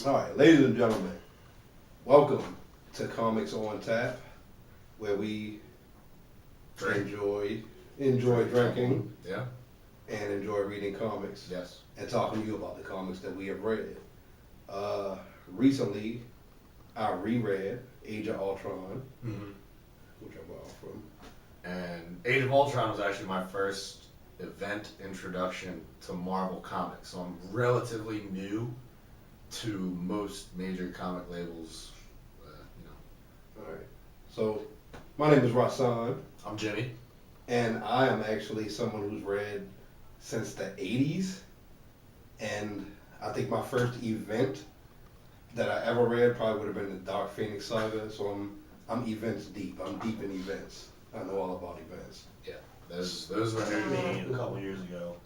All right, ladies and gentlemen, welcome to Comics on Tap, where we Drink. enjoy drinking Yeah. and enjoy reading comics Yes. and talking to you about the comics that we have read. Recently, I reread Age of Ultron, Mm-hmm. which I bought from. And Age of Ultron was actually my first event introduction to Marvel Comics, so I'm relatively new to most major comic labels. All right, so my name is Rasan, I'm Jimmy. and I am actually someone who's read since the '80s, and I think my first event that I ever read probably would have been the Dark Phoenix saga. So I'm events deep. I'm deep in events. I know all about events. Yeah. Those were new to me a couple years ago.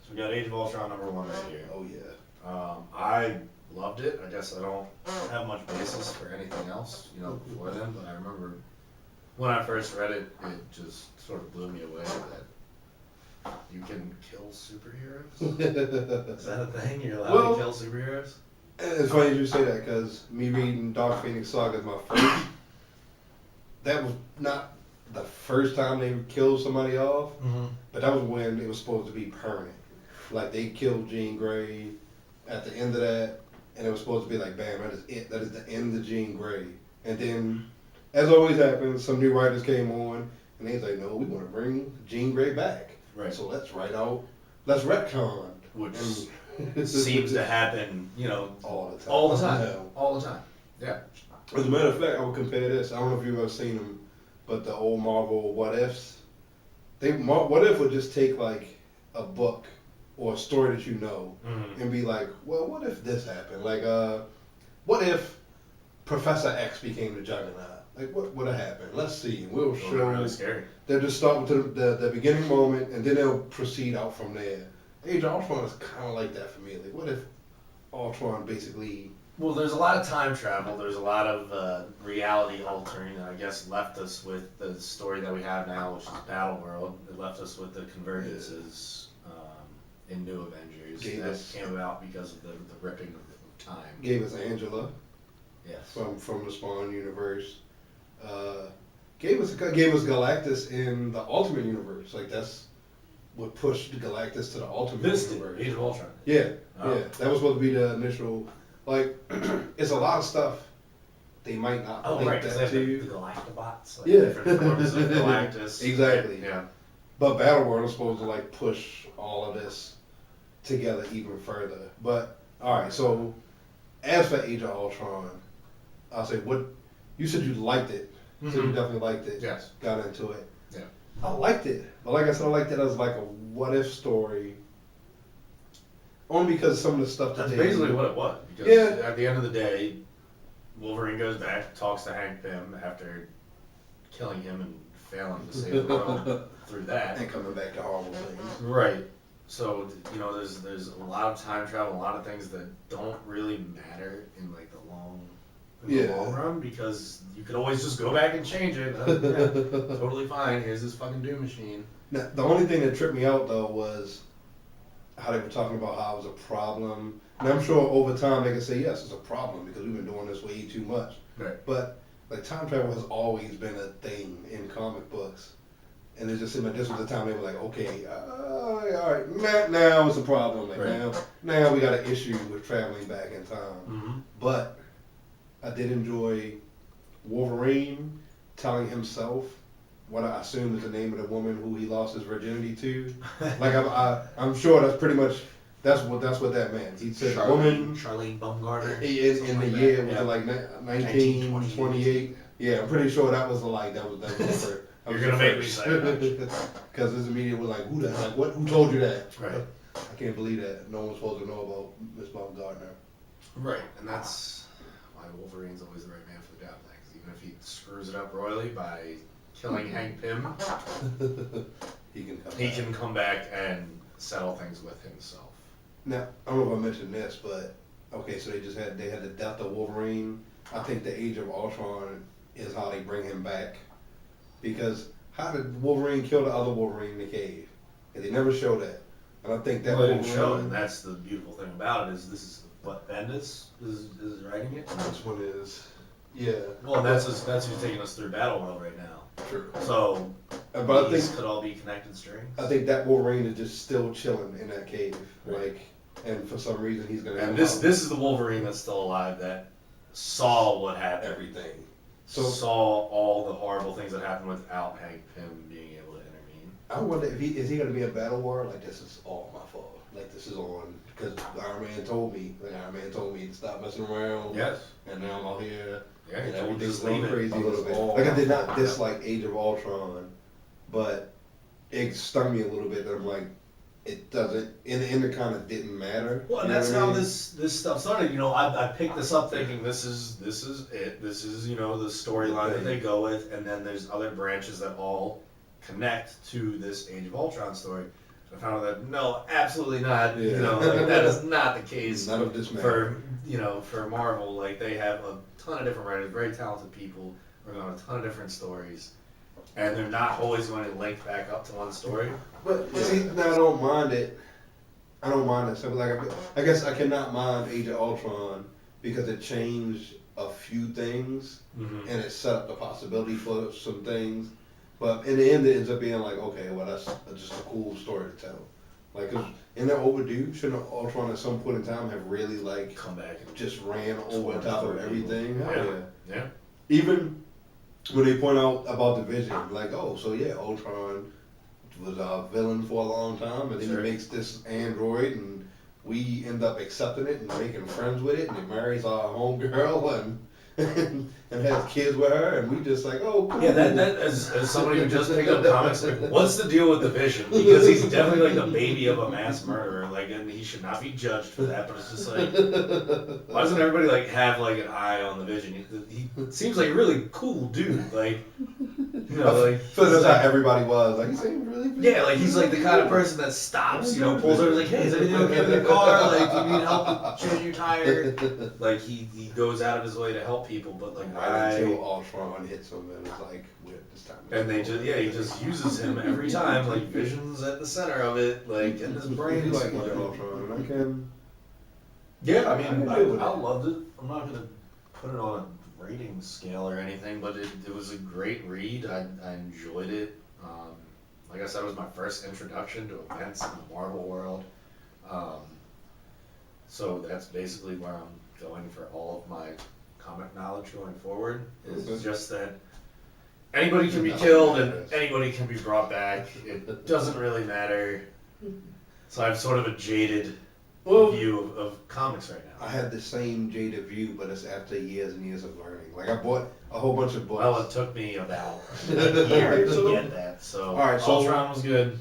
So we got Age of Ultron #1 right here. Oh yeah. I loved it. I guess I don't have much basis for anything else, before then, but I remember when I first read it, it just sort of blew me away that you can kill superheroes. Is that a thing? You're allowed Well, to kill superheroes? it's funny you say that because me reading Dark Phoenix saga is my first. That was not the first time they killed somebody off, Mm-hmm. but that was when it was supposed to be permanent. Like they killed Jean Grey at the end of that, and it was supposed to be like, bam, that is it. That is the end of Jean Grey. And then, as always happens, some new writers came on, and they was like, no, we want to bring Jean Grey back. Right. So let's retcon. Which And seems to happen, all the time. all the time. Yeah. All the time. Yeah. As a matter of fact, I would compare this. I don't know if you've ever seen them, but the old Marvel What Ifs. What If would just take like a book or a story that you know Mm-hmm. and be like, well, what if this happened? Like, what if Professor X became the Juggernaut? Like, what would have happened? Let's see. And we'll show. Really scary. They'll just start with the beginning moment, and then they'll proceed out from there. Age of Ultron is kind of like that for me. Like, what if Ultron basically? Well, there's a lot of time travel. There's a lot of reality altering, and I guess left us with the story that we have now, which is Battle World. It left us with the convergences in New Avengers that came about because of the ripping of time. Gave us Angela Yes. from the Spawn universe. Gave us Galactus in the Ultimate Universe. Like that's what pushed Galactus to the Ultimate This Universe. Age of Ultron. Yeah, Oh. yeah. That was supposed to be the initial. Like, it's a lot of stuff. They might not Oh, link right, because that they to have the you. Galactobots, like Yeah. different forms of Galactus. Exactly. Yeah. But Battleworld is supposed to like push all of this together even further. But all right, so as for Age of Ultron, I'll say what you said you liked it. So you Mhm. definitely liked it. Yes. Got into it. Yeah. I liked it, but like I said, I liked it as like a what if story. Only because some of the stuff that That's they basically what it was. Because Yeah. at the end of the day, Wolverine goes back, talks to Hank Pym after killing him and failing to save the world through that. and coming back to horrible things. Right. So there's a lot of time travel, a lot of things that don't really matter in like the long run because you could always just go back and change it. Yeah, totally fine. Here's this fucking Doom machine. Now, the only thing that tripped me out though was how they were talking about how it was a problem. And I'm sure over time they can say yes, it's a problem because we've been doing this way too much. Right. But like time travel has always been a thing in comic books, and it just seemed like this was the time they were like, okay, all right, now it's a problem. Like Right. now we got an issue with traveling back in time. Mm-hmm. But I did enjoy Wolverine telling himself what I assume is the name of the woman who he lost his virginity to. Like I'm sure that's pretty much that's what that meant. He said woman Charlene Baumgartner. in the like year that. was Yeah. it like 1928. Yeah, I'm pretty sure that was the like that was the first. You're gonna make me say that. Because his immediate was like, who that? Like what? Who told you that? Right. I can't believe that. No one's supposed to know about Miss Baumgartner. Right, and that's why Wolverine's always the right man for the job. Because even if he screws it up royally by killing Hank Pym, he can come back and settle things with himself. Now, I don't know if I mentioned this, but okay, so they had the death of Wolverine. I think the Age of Ultron is how they bring him back. Because how did Wolverine kill the other Wolverine in the cave? And they never show that. And I think that Well, they didn't Wolverine, show it, and that's the beautiful thing about it is this is What, Bendis is writing it? This one is, yeah. Well, and that's who's taking us through Battleworld right now. True. So But I these think could all be connected strings. I think that Wolverine is just still chilling in that cave, Right. like, and for some reason he's gonna. And come this out this is the Wolverine that's still alive that saw what happened. everything. So saw all the horrible things that happened without Hank Pym being able to intervene. I wonder if is he gonna be a battle war? Like, this is all my fault. Like, this is on because Iron Man told me. Like, Iron Man told me to stop messing around. Yes. And now I'm out here. Yeah, And he told everything's just going leave it. crazy a It was little bit. all Like, I did my not fault. dislike Age of Ultron, but it stung me a little bit that I'm like, it doesn't. In the end, it kind of didn't matter. Well, and You know that's what I how mean? this stuff started. You know, I picked this up thinking this is it. This is, you know, the storyline that they go with, and then there's other branches that all connect to this Age of Ultron story. I found out that no, absolutely not. You Yeah. know, like, that is not the case None of this for matter. for Marvel. Like, they have a ton of different writers, very talented people, working on a ton of different stories, and they're not always going to link back up to one story. But see, now I don't mind it. I don't mind it. So like, I guess I cannot mind Age of Ultron because it changed a few things Mm-hmm. and it set up the possibility for some things. But in the end, it ends up being like, okay, well, that's just a cool story to tell. Like, 'cause in that overdue, shouldn't Ultron at some point in time have really like Come back and just ran over Torn top of through everything? people. Hell Yeah. Yeah. Even when they point out about the Vision, like, oh, so yeah, Ultron was a villain for a long time, and then Sure. he makes this android, and we end up accepting it and making friends with it, and he marries our homegirl, and has kids with her, and we just like, oh, cool. Yeah, that as somebody who just picked up comics, like, what's the deal with the Vision? Because he's definitely like the baby of a mass murderer, like, and he should not be judged for that. But it's just like, why doesn't everybody like have like an eye on the Vision? He seems like a really cool dude, like, you know, like. So that's how everybody was. Like, he seemed really. Yeah, like he's like the kind of person that stops, you know, pulls over, like, hey, is everything okay with your car? Like, do you need help changing your tire? Like, he goes out of his way to help people, but like, Right until Ultron hits him, and it's like, this time. and they just, yeah, he just uses him every time, like, Vision's at the center of it, like, and his I brain do is like Age of exploding. Ultron, and I can. Yeah, I mean, I agree with I it. loved it. I'm not gonna put it on a rating scale or anything, but it was a great read. I enjoyed it. Like I said, it was my first introduction to events in the Marvel world. So that's basically where I'm going for all of my comic knowledge going forward. Is Okay. just that anybody can be Nothing killed matters. and anybody can be brought back. It doesn't really matter. So I have sort of a jaded Well, view of comics right now. I had the same jaded view, but it's after years and years of learning. Like, I bought a whole bunch of books. Well, it took me about a year to get that. So, Alright, so- Ultron was good.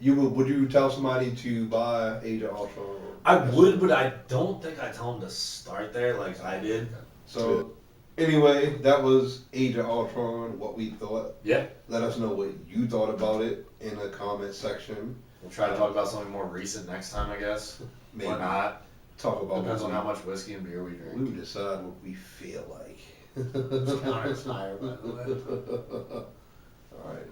Would you tell somebody to buy Age of Ultron? I would, but I don't think I tell them to start there like I did. So, anyway, that was Age of Ultron, what we thought. Yeah. Let us know what you thought about it in the comment section. We'll try to talk about something more recent next time, I guess. Maybe Or not. talk about Depends on what how much whiskey and beer we we drink. will decide what we feel like. Counter's higher, by the way. Alright.